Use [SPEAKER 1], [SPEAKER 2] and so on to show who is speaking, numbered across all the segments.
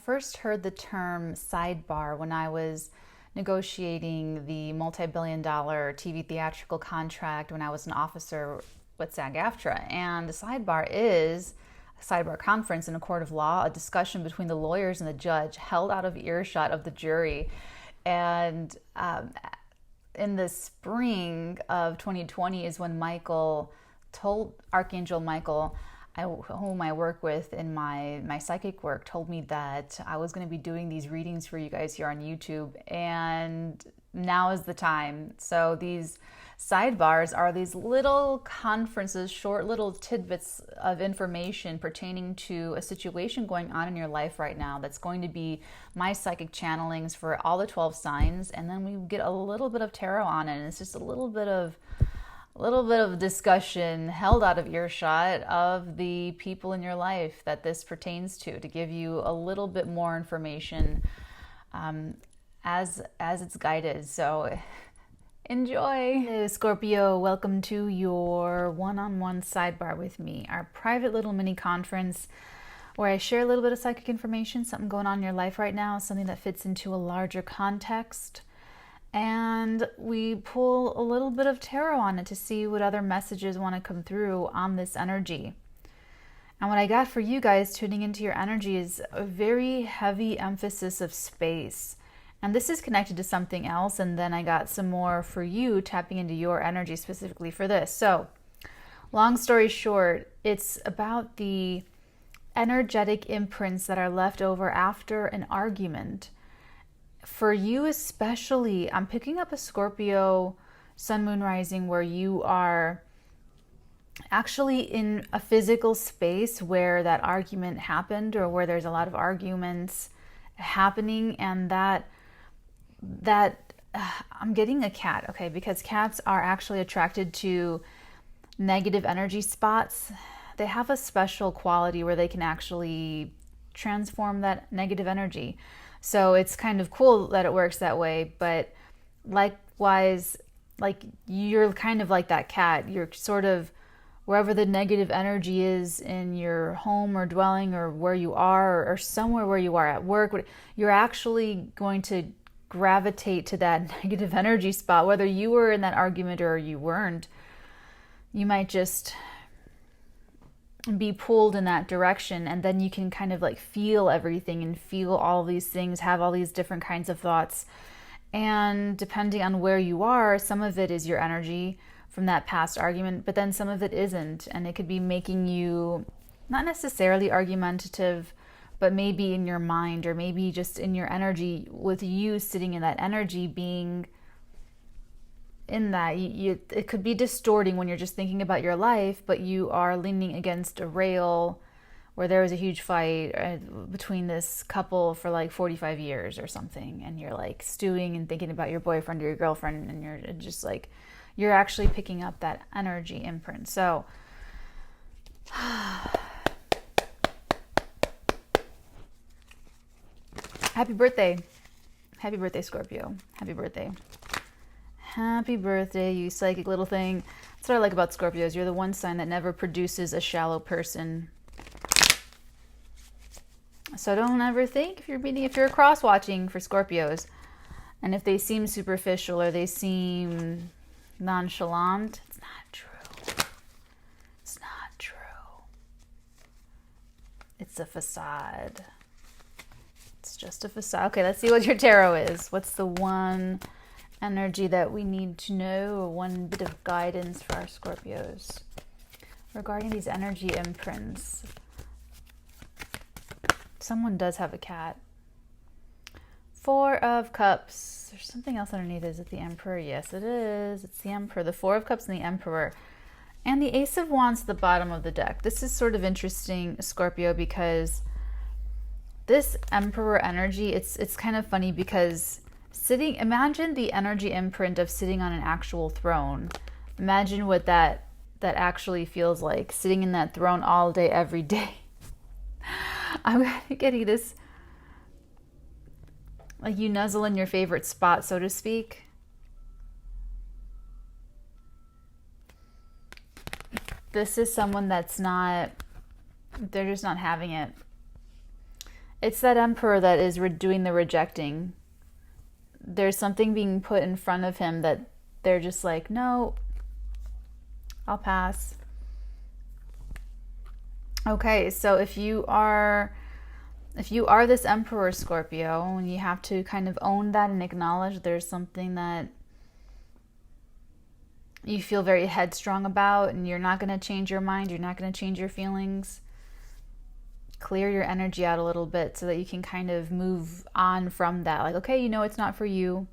[SPEAKER 1] first heard the term sidebar when I was negotiating the multi-billion-dollar TV theatrical contract when I was an officer with SAG-AFTRA. And the sidebar is a sidebar conference in a court of law, a discussion between the lawyers and the judge held out of earshot of the jury. And in the spring of 2020 is when Michael told Archangel Michael, whom I work with in my psychic work, told me that I was going to be doing these readings for you guys here on YouTube, and now is the time. So these sidebars are these little conferences, short little tidbits of information pertaining to a situation going on in your life right now that's going to be my psychic channelings for all the 12 signs, and then we get a little bit of tarot on it, and it's just a little bit of discussion held out of earshot of the people in your life that this pertains to give you a little bit more information as it's guided. So enjoy. Scorpio, welcome to your one-on-one sidebar with me, our private little mini conference where I share a little bit of psychic information, something going on in your life right now, something that fits into a larger context. And we pull a little bit of tarot on it to see what other messages want to come through on this energy. And what I got for you guys tuning into your energy is a very heavy emphasis of space. And this is connected to something else. And then I got some more for you tapping into your energy specifically for this. So long story short, it's about the energetic imprints that are left over after an argument. For you especially, I'm picking up a Scorpio sun, moon, rising where you are actually in a physical space where that argument happened, or where there's a lot of arguments happening, and that I'm getting a cat, okay, because cats are actually attracted to negative energy spots. They have a special quality where they can actually transform that negative energy. So it's kind of cool that it works that way, but likewise, like you're kind of like that cat. You're sort of wherever the negative energy is in your home or dwelling or where you are or somewhere where you are at work, you're actually going to gravitate to that negative energy spot, whether you were in that argument or you weren't. You might just be pulled in that direction, and then you can kind of like feel everything and feel all these things, have all these different kinds of thoughts. And depending on where you are, some of it is your energy from that past argument, but then some of it isn't, and it could be making you not necessarily argumentative, but maybe in your mind, or maybe just in your energy, with you sitting in that energy being in that, it could be distorting when you're just thinking about your life, but you are leaning against a rail where there was a huge fight between this couple for like 45 years or something, and you're like stewing and thinking about your boyfriend or your girlfriend, and you're just like, you're actually picking up that energy imprint. So happy birthday, Scorpio. Happy birthday. Happy birthday, you psychic little thing. That's what I like about Scorpios. You're the one sign that never produces a shallow person. So don't ever think if you're cross-watching for Scorpios, and if they seem superficial or they seem nonchalant, it's not true. It's not true. It's a facade. It's just a facade. Okay, let's see what your tarot is. What's the one energy that we need to know, or one bit of guidance for our Scorpios regarding these energy imprints? Someone does have a cat. Four of Cups. There's something else underneath. Is it the Emperor? Yes, it is. It's the Emperor. The Four of Cups and the Emperor. And the Ace of Wands at the bottom of the deck. This is sort of interesting, Scorpio, because this Emperor energy, it's kind of funny because imagine the energy imprint of sitting on an actual throne. Imagine what that actually feels like, sitting in that throne all day, every day. I'm getting this, like you nuzzle in your favorite spot, so to speak. This is someone they're just not having it. It's that Emperor that is doing the rejecting. There's something being put in front of him that they're just like, no, I'll pass. Okay, so if you are this Emperor, Scorpio, and you have to kind of own that and acknowledge there's something that you feel very headstrong about, and you're not going to change your mind, you're not going to change your feelings. Clear your energy out a little bit so that you can kind of move on from that. Like, okay, you know, it's not for you,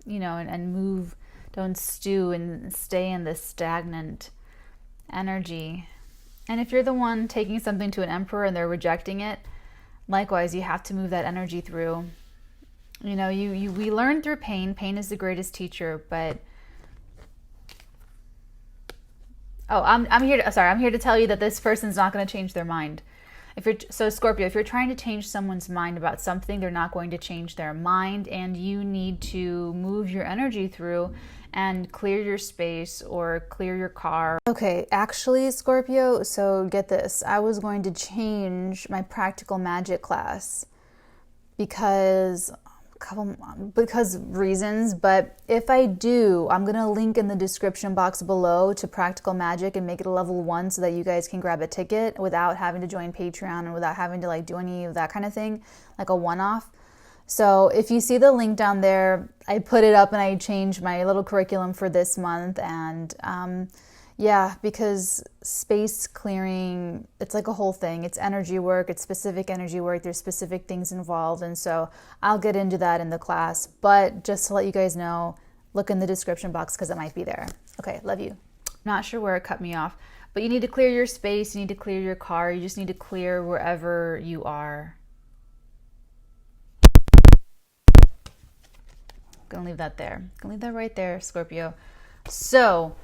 [SPEAKER 1] you know, and move. Don't stew and stay in this stagnant energy. And if you're the one taking something to an Emperor and they're rejecting it, likewise, you have to move that energy through. You know, we learn through pain. Pain is the greatest teacher, but I'm here to tell you that this person's not going to change their mind. Scorpio, if you're trying to change someone's mind about something, they're not going to change their mind, and you need to move your energy through and clear your space or clear your car. Okay, actually, Scorpio, so get this. I was going to change my practical magic class because reasons, but if I do, I'm going to link in the description box below to practical magic and make it a level 1 so that you guys can grab a ticket without having to join Patreon and without having to like do any of that kind of thing, like a one-off. So if you see the link down there, I put it up and I changed my little curriculum for this month. And yeah, because space clearing, it's like a whole thing. It's energy work, it's specific energy work, there's specific things involved. And so I'll get into that in the class. But just to let you guys know, look in the description box because it might be there. Okay, love you. Not sure where it cut me off, but you need to clear your space, you need to clear your car, you just need to clear wherever you are. Gonna leave that there. Gonna leave that right there, Scorpio. So,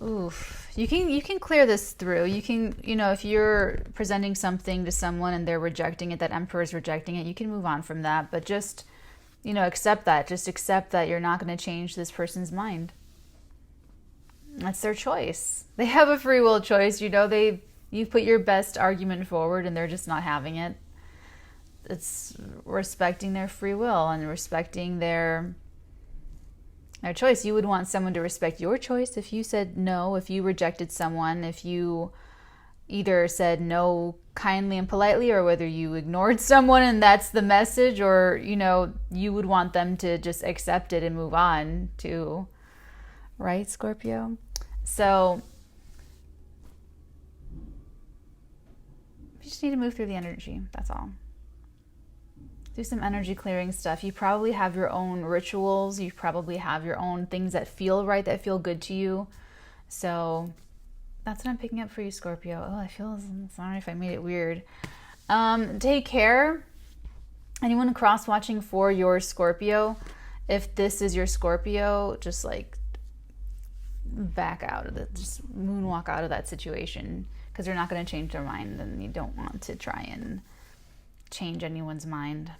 [SPEAKER 1] you can clear this through. You can, you know, if you're presenting something to someone and they're rejecting it, that Emperor is rejecting it, you can move on from that. But just, you know, accept that. Just accept that you're not going to change this person's mind. That's their choice. They have a free will choice. You know, you put your best argument forward and they're just not having it. It's respecting their free will and respecting their choice. You would want someone to respect your choice if you said no, if you rejected someone, if you either said no kindly and politely, or whether you ignored someone and that's the message, or, you know, you would want them to just accept it and move on too. Right, Scorpio? So you just need to move through the energy. That's all. Do some energy clearing stuff. You probably have your own rituals. You probably have your own things that feel right, that feel good to you. So that's what I'm picking up for you, Scorpio. Oh, I feel sorry if I made it weird. Take care. Anyone cross-watching for your Scorpio, if this is your Scorpio, just like back out of it. Just moonwalk out of that situation because they're not going to change their mind, and you don't want to try and change anyone's mind.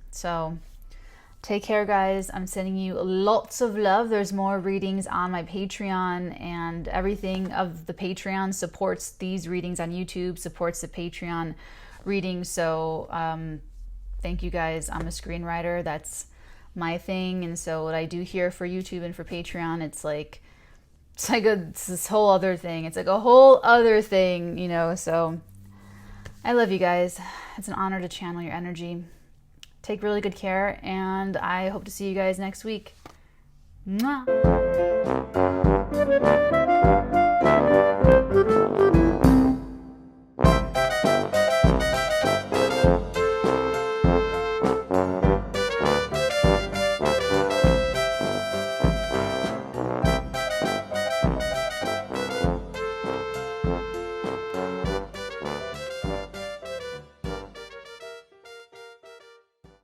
[SPEAKER 1] So take care, guys. I'm sending you lots of love. There's more readings on my Patreon, and everything of the Patreon supports these readings on YouTube, supports the Patreon readings. So thank you, guys. I'm a screenwriter. That's my thing. And so what I do here for YouTube and for Patreon, it's this whole other thing. It's like a whole other thing, you know. So I love you guys. It's an honor to channel your energy. Take really good care, and I hope to see you guys next week. Mwah.